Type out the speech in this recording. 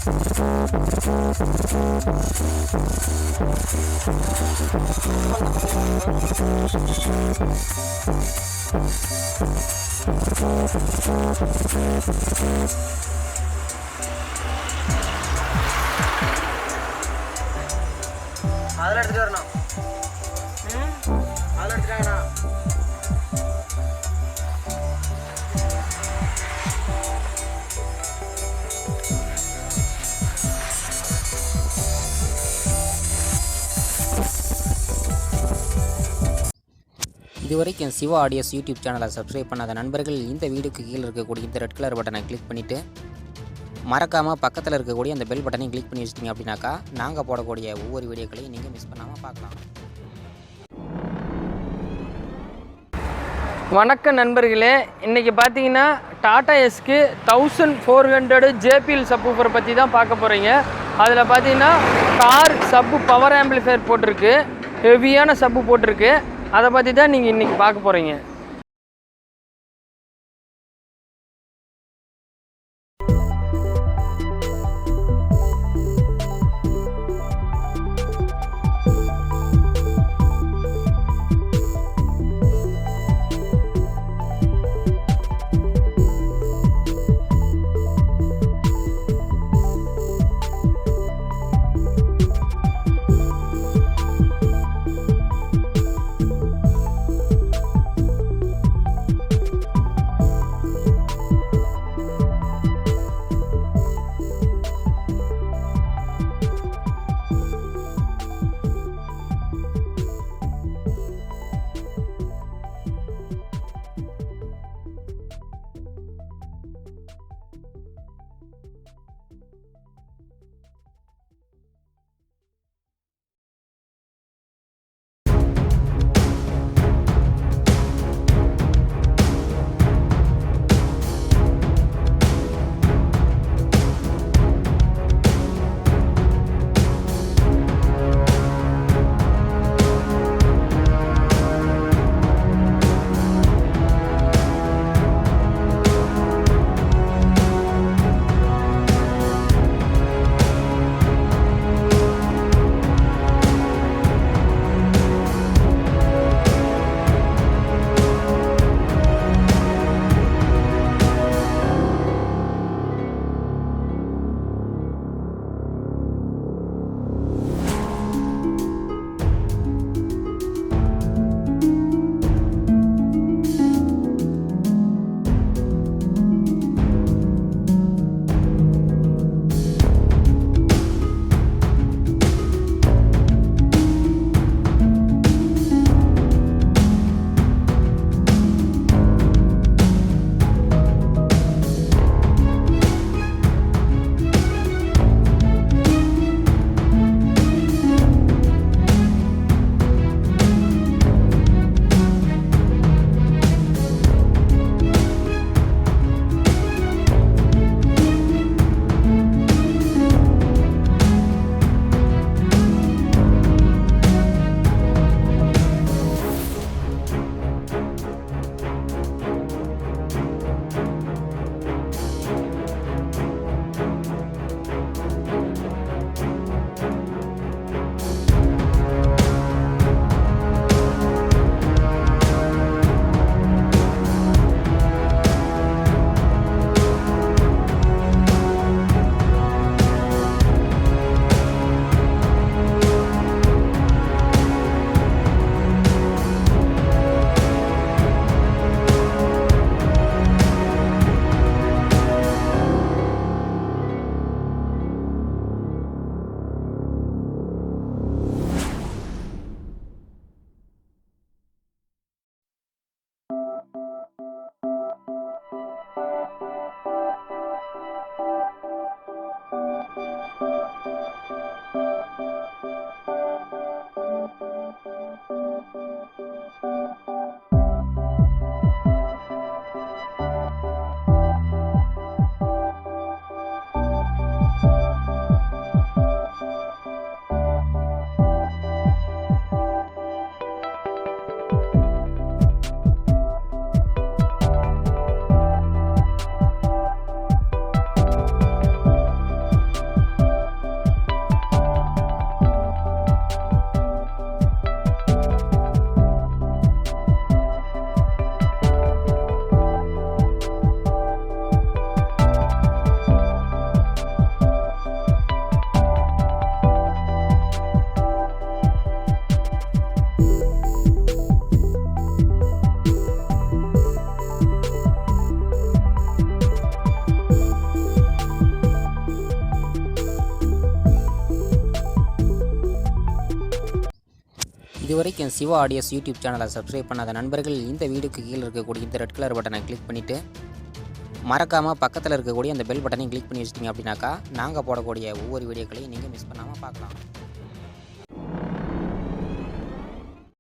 அதில் எடுத்துகிட்டு வரணும். அதில் எடுத்துட்டாங்கண்ணா. இதுவரைக்கும் சிவா ஆடியோஸ் யூடியூப் சேனலை சப்ஸ்கிரைப் பண்ணாத நண்பர்கள் இந்த வீடியோக்கு கீழே இருக்கக்கூடிய இந்த ரெட் கலர் பட்டனை கிளிக் பண்ணிவிட்டு மறக்காமல் பக்கத்தில் இருக்கக்கூடிய அந்த பெல் பட்டனையும் கிளிக் பண்ணி வச்சிட்டிங்க அப்படின்னாக்கா நாங்கள் போடக்கூடிய ஒவ்வொரு வீடியோக்களையும் நீங்கள் மிஸ் பண்ணாமல் பார்க்கலாம். வணக்கம் நண்பர்களே, இன்றைக்கி பார்த்தீங்கன்னா டாடா ஏஸ்க்கு 1400 ஜேபிஎல் சப்வூஃபர் பற்றி தான் பார்க்க போகிறீங்க. அதில் பார்த்தீங்கன்னா கார் சப்பு பவர் ஆம்பிளிஃபையர் போட்டிருக்கு, ஹெவியான சப்பு போட்டிருக்கு. அதை பற்றி தான் நீங்கள் இன்றைக்கி பார்க்க போகிறீங்க. இதுவரைக்கும் சிவா ஆடியோஸ் யூடியூப் சேனலை சப்ஸ்கிரைப் பண்ணாத நண்பர்கள் இந்த வீடியோக்கு கீழே இருக்கக்கூடிய இந்த ரெட் கலர் பட்டனை கிளிக் பண்ணிவிட்டு மறக்காமல் பக்கத்தில் இருக்கக்கூடிய அந்த பெல் பட்டனையும் கிளிக் பண்ணி வச்சிட்டிங்க அப்படின்னாக்கா நாங்கள் போடக்கூடிய ஒவ்வொரு வீடியோக்களையும் நீங்கள் மிஸ் பண்ணாமல் பார்க்கலாம்.